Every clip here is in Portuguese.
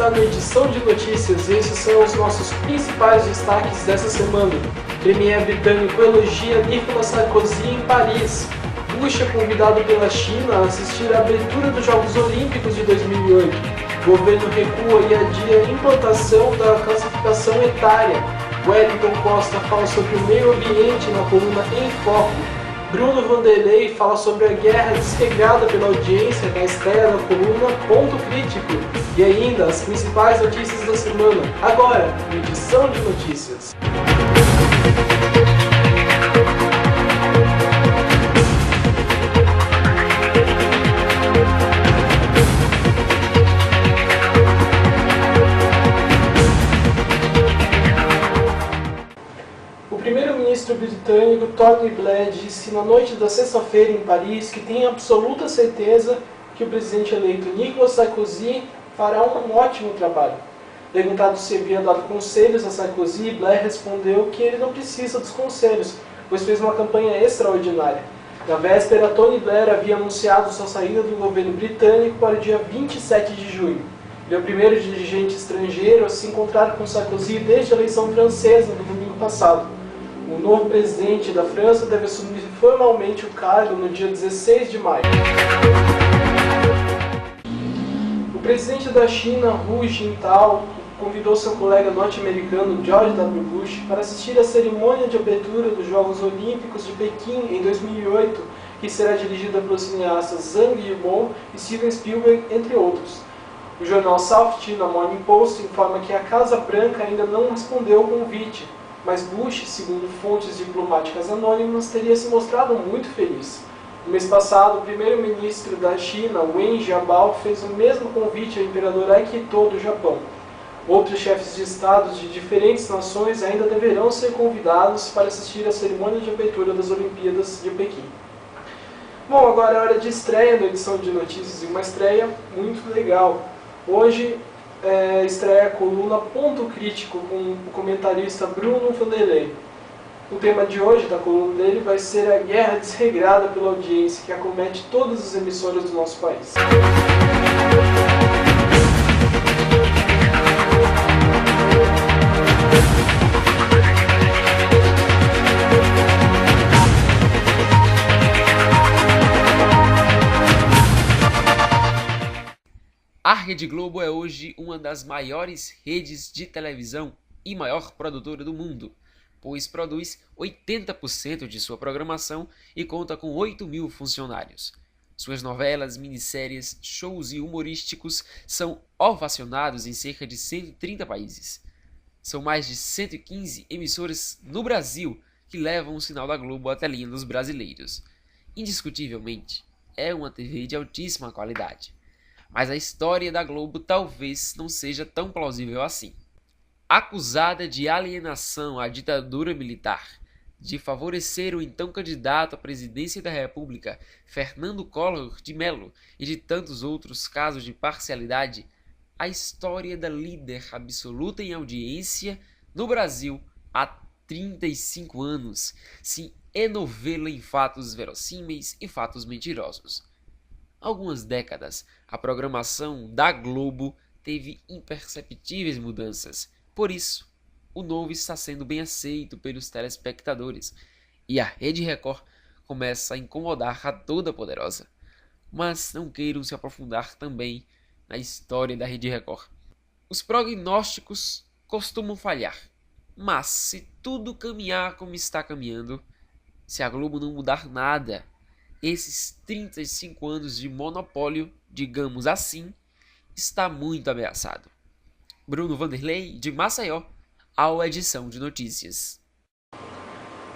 começando a edição de notícias e esses são os nossos principais destaques dessa semana. Premier britânico elogia Nicolas Sarkozy em Paris. Bush é convidado pela China a assistir à abertura dos Jogos Olímpicos de 2008. Governo recua e adia a implantação da classificação etária. Wellington Costa fala sobre o meio ambiente na coluna Em Foco. Bruno Vanderlei fala sobre a guerra desregrada pela audiência na estreia da coluna Ponto Crítico. E ainda as principais notícias da semana, agora, na edição de notícias. O primeiro-ministro britânico Tony Blair disse na noite da sexta-feira em Paris que tem absoluta certeza que o presidente eleito Nicolas Sarkozy fará um ótimo trabalho. Perguntado se havia dado conselhos a Sarkozy, Blair respondeu que ele não precisa dos conselhos, pois fez uma campanha extraordinária. Na véspera, Tony Blair havia anunciado sua saída do governo britânico para o dia 27 de junho. Ele é o primeiro dirigente estrangeiro a se encontrar com Sarkozy desde a eleição francesa no domingo passado. O novo presidente da França deve assumir formalmente o cargo no dia 16 de maio. O presidente da China, Hu Jintao, convidou seu colega norte-americano George W. Bush para assistir à cerimônia de abertura dos Jogos Olímpicos de Pequim em 2008, que será dirigida pelos cineastas Zhang Yimou e Steven Spielberg, entre outros. O jornal South China Morning Post informa que a Casa Branca ainda não respondeu ao convite, mas Bush, segundo fontes diplomáticas anônimas, teria se mostrado muito feliz. No mês passado, o primeiro-ministro da China, Wen Jiabao, fez o mesmo convite ao imperador Akihito do Japão. Outros chefes de estados de diferentes nações ainda deverão ser convidados para assistir à cerimônia de abertura das Olimpíadas de Pequim. Bom, agora é hora de estreia da edição de notícias, e uma estreia muito legal. Hoje estreia a coluna Ponto Crítico com o comentarista Bruno Vanderlei. O tema de hoje da coluna dele vai ser a guerra desregrada pela audiência que acomete todas as emissoras do nosso país. A Rede Globo é hoje uma das maiores redes de televisão e maior produtora do mundo, pois produz 80% de sua programação e conta com 8.000 funcionários. Suas novelas, minisséries, shows e humorísticos são ovacionados em cerca de 130 países. São mais de 115 emissoras no Brasil que levam o sinal da Globo à telinha dos brasileiros. Indiscutivelmente, é uma TV de altíssima qualidade. Mas a história da Globo talvez não seja tão plausível assim. Acusada de alienação à ditadura militar, de favorecer o então candidato à presidência da República, Fernando Collor de Mello, e de tantos outros casos de parcialidade, a história da líder absoluta em audiência no Brasil há 35 anos se enovela em fatos verossímeis e fatos mentirosos. Há algumas décadas, a programação da Globo teve imperceptíveis mudanças. Por isso, o novo está sendo bem aceito pelos telespectadores e a Rede Record começa a incomodar a Toda-Poderosa. Mas não queiram se aprofundar também na história da Rede Record. Os prognósticos costumam falhar, mas se tudo caminhar como está caminhando, se a Globo não mudar nada, esses 35 anos de monopólio, digamos assim, está muito ameaçado. Bruno Vanderlei, de Maceió, ao Edição de Notícias.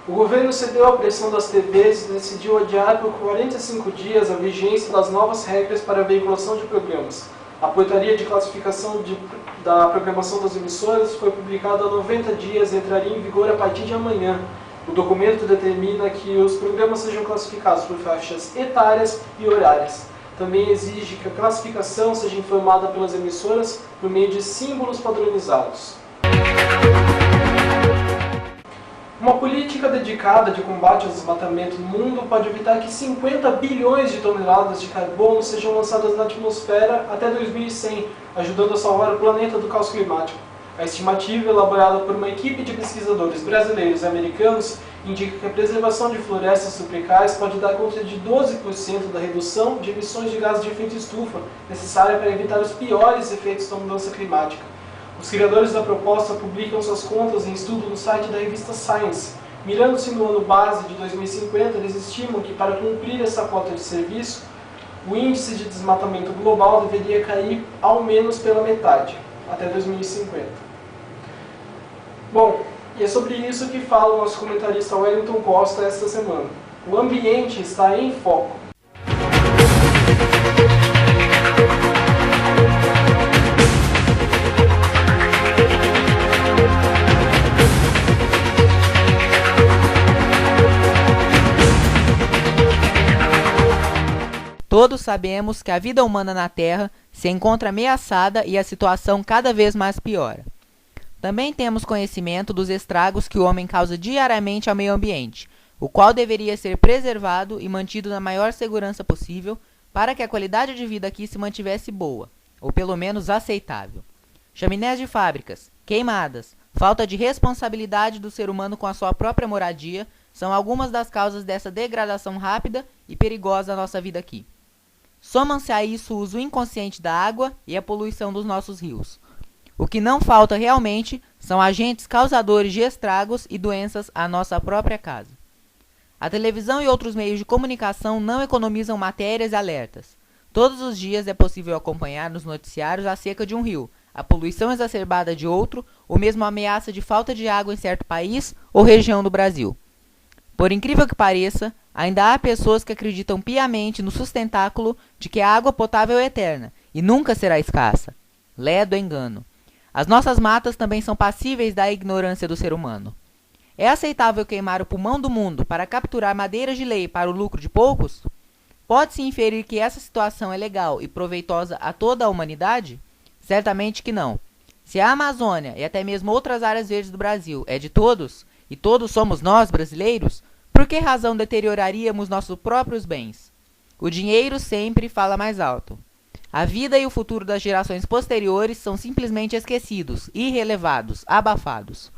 O governo cedeu à pressão das TVs e decidiu adiar por 45 dias a vigência das novas regras para a veiculação de programas. A portaria de classificação da programação das emissoras foi publicada há 90 dias e entraria em vigor a partir de amanhã. O documento determina que os programas sejam classificados por faixas etárias e horárias. Também exige que a classificação seja informada pelas emissoras por meio de símbolos padronizados. Uma política dedicada de combate ao desmatamento no mundo pode evitar que 50 bilhões de toneladas de carbono sejam lançadas na atmosfera até 2100, ajudando a salvar o planeta do caos climático. A estimativa, elaborada por uma equipe de pesquisadores brasileiros e americanos, indica que a preservação de florestas tropicais pode dar conta de 12% da redução de emissões de gases de efeito estufa necessária para evitar os piores efeitos da mudança climática. Os criadores da proposta publicam suas contas em estudo no site da revista Science. Mirando-se no ano base de 2050, eles estimam que para cumprir essa cota de serviço, o índice de desmatamento global deveria cair ao menos pela metade, até 2050. Bom, e é sobre isso que fala o nosso comentarista Wellington Costa esta semana. O ambiente está em foco. Todos sabemos que a vida humana na Terra se encontra ameaçada e a situação cada vez mais piora. Também temos conhecimento dos estragos que o homem causa diariamente ao meio ambiente, o qual deveria ser preservado e mantido na maior segurança possível para que a qualidade de vida aqui se mantivesse boa, ou pelo menos aceitável. Chaminés de fábricas, queimadas, falta de responsabilidade do ser humano com a sua própria moradia são algumas das causas dessa degradação rápida e perigosa da nossa vida aqui. Somam-se a isso o uso inconsciente da água e a poluição dos nossos rios. O que não falta realmente são agentes causadores de estragos e doenças à nossa própria casa. A televisão e outros meios de comunicação não economizam matérias e alertas. Todos os dias é possível acompanhar nos noticiários a seca de um rio, a poluição exacerbada de outro, ou mesmo a ameaça de falta de água em certo país ou região do Brasil. Por incrível que pareça, ainda há pessoas que acreditam piamente no sustentáculo de que a água potável é eterna e nunca será escassa. Ledo engano. As nossas matas também são passíveis da ignorância do ser humano. É aceitável queimar o pulmão do mundo para capturar madeiras de lei para o lucro de poucos? Pode-se inferir que essa situação é legal e proveitosa a toda a humanidade? Certamente que não. Se a Amazônia e até mesmo outras áreas verdes do Brasil é de todos, e todos somos nós brasileiros, por que razão deterioraríamos nossos próprios bens? O dinheiro sempre fala mais alto. A vida e o futuro das gerações posteriores são simplesmente esquecidos, irrelevados, abafados.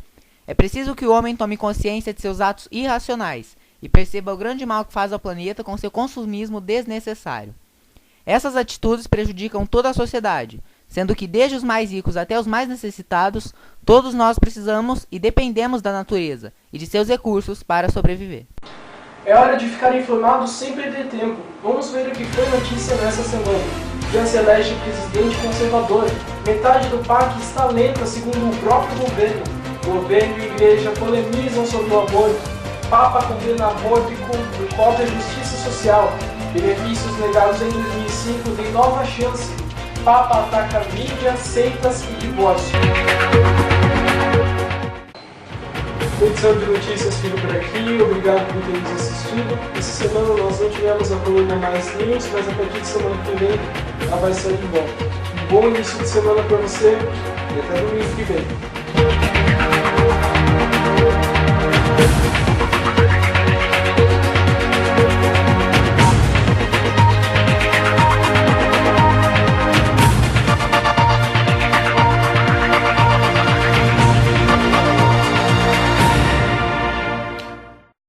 É preciso que o homem tome consciência de seus atos irracionais e perceba o grande mal que faz ao planeta com seu consumismo desnecessário. Essas atitudes prejudicam toda a sociedade, sendo que desde os mais ricos até os mais necessitados, todos nós precisamos e dependemos da natureza e de seus recursos para sobreviver. É hora de ficar informado sem perder tempo. Vamos ver o que foi notícia nessa semana. França elege presidente conservador. Metade do PAC está lenta, segundo o próprio governo. Governo e igreja polemizam sobre o aborto. Papa condena aborto e cobra justiça social. Benefícios negados em 2005 têm nova chance. Papa ataca mídia, seitas e divórcio. A edição de notícias fica por aqui. Obrigado por ter nos assistido. Essa semana nós não tivemos a coluna Mais News, mas a partir de semana que vem ela vai sair de volta. Um bom início de semana para você e até domingo que vem.